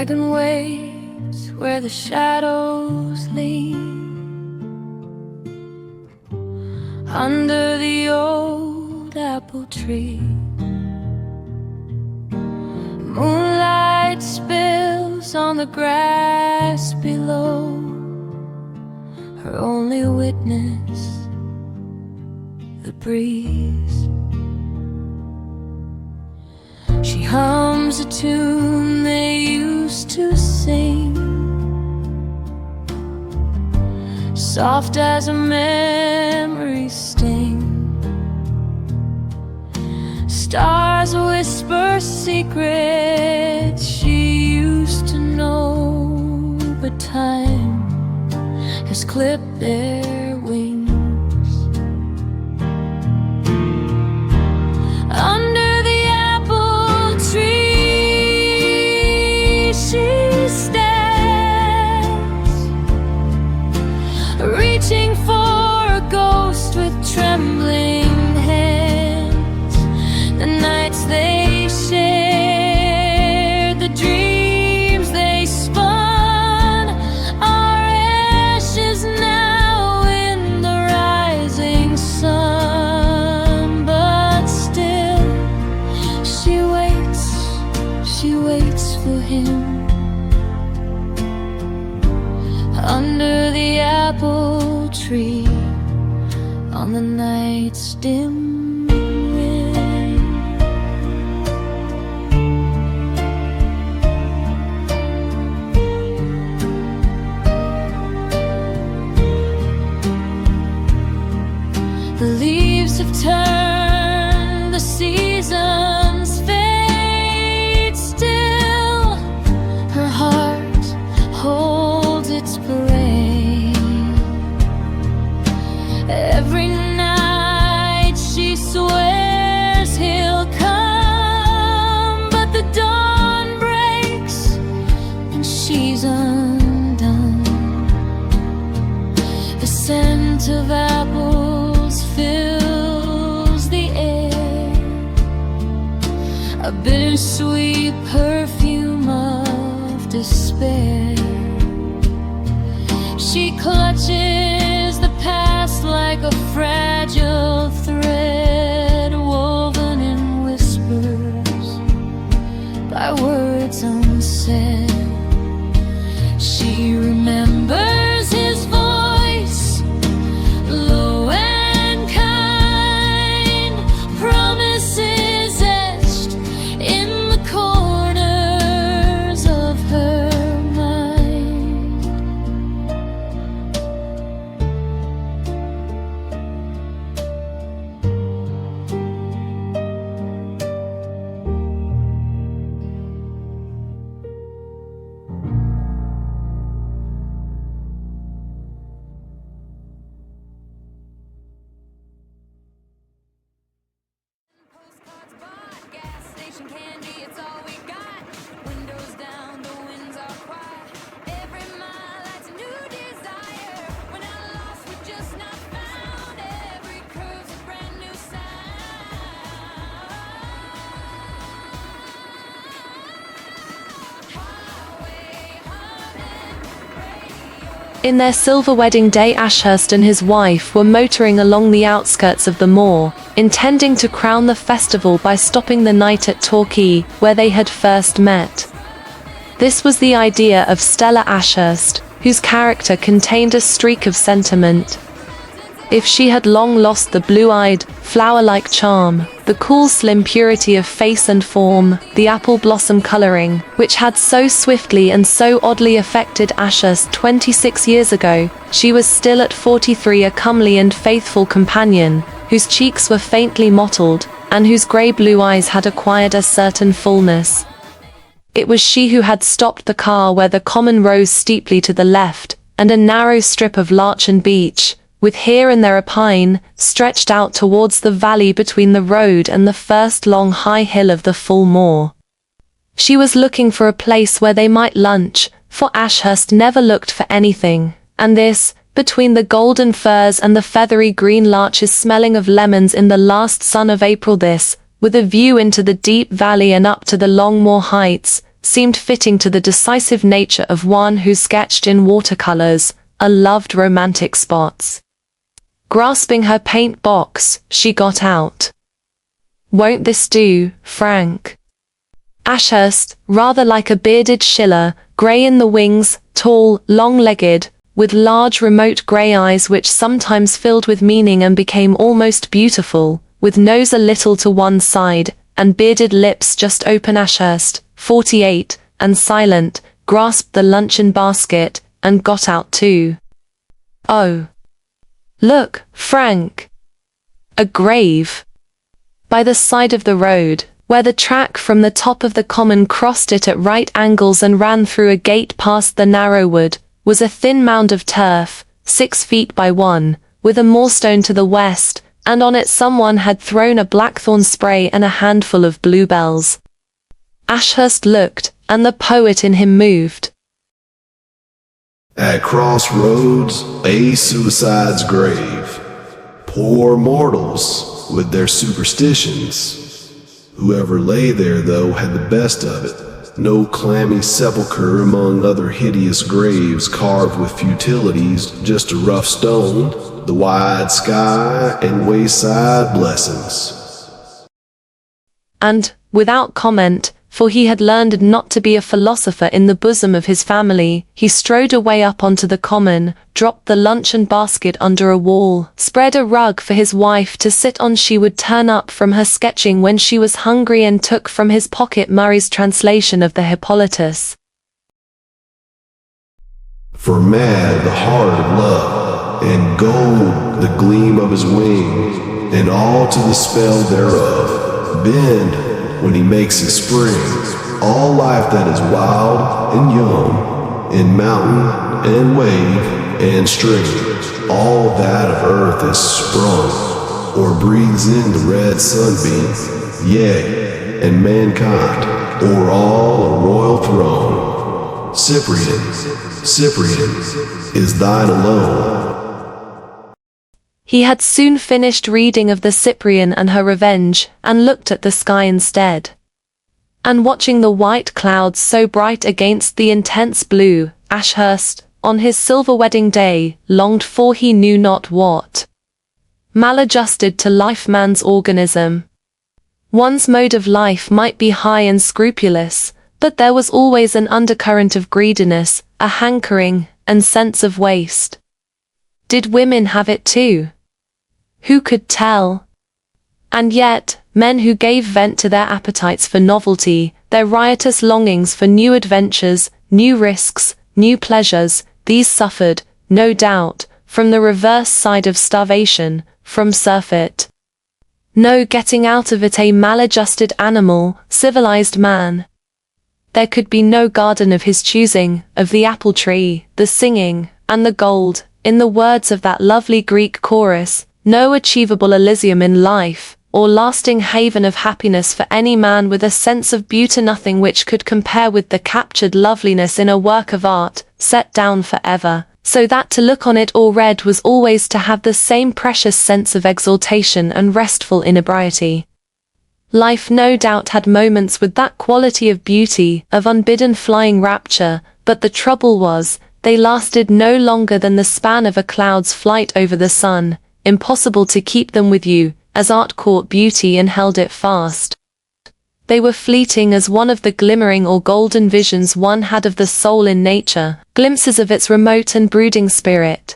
wagon waits where the shadows lean, under the old apple tree. Moonlight spills on the grass below, her only witness, the breeze. She hums a tune they used to sing, soft as a memory sting. Stars whisper secrets she used to know, but time has clipped their wings. Under the apple tree she stands, reaching for a ghost with trembling hands. The nights they shared, the dreams they spun, are ashes now in the rising sun. But still she waits for him under the apple tree on the night's dim wind. The leaves have turned, the seasons fade still. Her heart holds its parade. Every night she swears he'll come, but the dawn breaks and she's undone. The scent of apples fills the air, a bittersweet perfume of despair. She clutches the past like a fragile thread, woven in whispers by words unsaid. She remembers his voice, low and kind, promises etched in the corners of her mind. Postcards bought, gas station candy, it's all we got. Windows down, the winds are quiet. Every mile adds a new desire. When I'm lost, we're just not found. Every curve's a brand new sound. Highway humming, radio. In their silver wedding day, Ashurst and his wife were motoring along the outskirts of the moor, intending to crown the festival by stopping the night at Torquay, where they had first met. This was the idea of Stella Ashurst, whose character contained a streak of sentiment. If she had long lost the blue-eyed, flower-like charm, the cool slim purity of face and form, the apple blossom coloring, which had so swiftly and so oddly affected Ashurst 26 years ago, she was still at 43 a comely and faithful companion, whose cheeks were faintly mottled, and whose grey-blue eyes had acquired a certain fullness. It was she who had stopped the car where the common rose steeply to the left, and a narrow strip of larch and beech, with here and there a pine, stretched out towards the valley between the road and the first long high hill of the full moor. She was looking for a place where they might lunch, for Ashurst never looked for anything, and this, between the golden firs and the feathery green larches smelling of lemons in the last sun of April, this, with a view into the deep valley and up to the long moor heights, seemed fitting to the decisive nature of one who sketched in watercolors a loved romantic spots. Grasping her paint box, she got out. "Won't this do, Frank?" Ashurst, rather like a bearded Schiller, grey in the wings, tall, long-legged, with large remote grey eyes which sometimes filled with meaning and became almost beautiful, with nose a little to one side, and bearded lips just open. Ashurst, 48, and silent, grasped the luncheon basket, and got out too. "Oh. Look, Frank. A grave." By the side of the road, where the track from the top of the common crossed it at right angles and ran through a gate past the narrow wood, was a thin mound of turf, 6 feet by 1, with a moorstone to the west, and on it someone had thrown a blackthorn spray and a handful of bluebells. Ashurst looked, and the poet in him moved. At crossroads, a suicide's grave. Poor mortals with their superstitions. Whoever lay there, though, had the best of it. No clammy sepulchre among other hideous graves carved with futilities, just a rough stone, the wide sky, and wayside blessings. And, without comment, for he had learned not to be a philosopher in the bosom of his family, he strode away up onto the common, dropped the luncheon basket under a wall, spread a rug for his wife to sit on. She would turn up from her sketching when she was hungry, and took from his pocket Murray's translation of the Hippolytus. For mad the heart of love, and gold the gleam of his wing, and all to the spell thereof. Bend when he makes his spring, all life that is wild and young, in mountain and wave and stream, all that of earth is sprung, or breathes in the red sunbeam, yea, and mankind, o'er all a royal throne. Cyprian, Cyprian, is thine alone. He had soon finished reading of the Cyprian and her revenge, and looked at the sky instead. And watching the white clouds so bright against the intense blue, Ashurst, on his silver wedding day, longed for he knew not what. Maladjusted to life man's organism. One's mode of life might be high and scrupulous, but there was always an undercurrent of greediness, a hankering, and sense of waste. Did women have it too? Who could tell? And yet, men who gave vent to their appetites for novelty, their riotous longings for new adventures, new risks, new pleasures, these suffered, no doubt, from the reverse side of starvation, from surfeit. No getting out of it. A maladjusted animal, civilized man. There could be no garden of his choosing, of the apple tree, the singing, and the gold, in the words of that lovely Greek chorus, no achievable Elysium in life, or lasting haven of happiness for any man with a sense of beauty, nothing which could compare with the captured loveliness in a work of art, set down forever, so that to look on it or read was always to have the same precious sense of exaltation and restful inebriety. Life no doubt had moments with that quality of beauty, of unbidden flying rapture, but the trouble was, they lasted no longer than the span of a cloud's flight over the sun, impossible to keep them with you, as art caught beauty and held it fast. They were fleeting as one of the glimmering or golden visions one had of the soul in nature, glimpses of its remote and brooding spirit.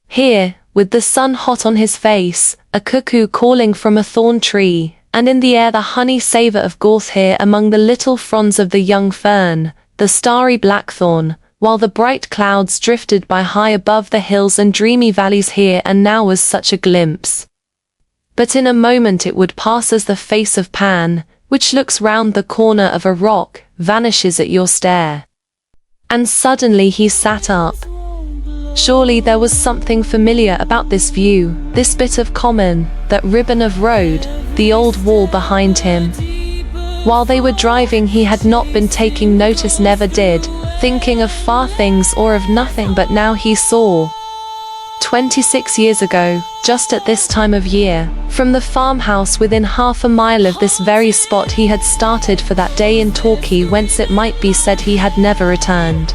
Here, with the sun hot on his face, a cuckoo calling from a thorn tree, and in the air the honey savour of gorse. Here among the little fronds of the young fern, the starry blackthorn, while the bright clouds drifted by high above the hills and dreamy valleys. Here and now was such a glimpse. But in a moment it would pass as the face of Pan, which looks round the corner of a rock, vanishes at your stare. And suddenly he sat up. Surely there was something familiar about this view, this bit of common, that ribbon of road, the old wall behind him. While they were driving he had not been taking notice, never did, thinking of far things or of nothing, but now he saw. 26 years ago, just at this time of year, from the farmhouse within half a mile of this very spot he had started for that day in Torquay, whence it might be said he had never returned.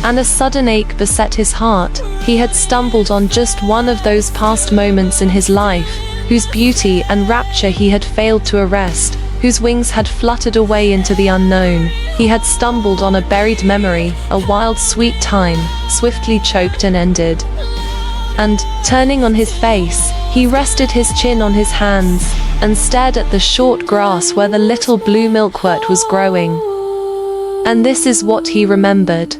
And a sudden ache beset his heart. He had stumbled on just one of those past moments in his life, whose beauty and rapture he had failed to arrest, whose wings had fluttered away into the unknown. He had stumbled on a buried memory, a wild sweet time, swiftly choked and ended. And, turning on his face, he rested his chin on his hands, and stared at the short grass where the little blue milkwort was growing. And this is what he remembered.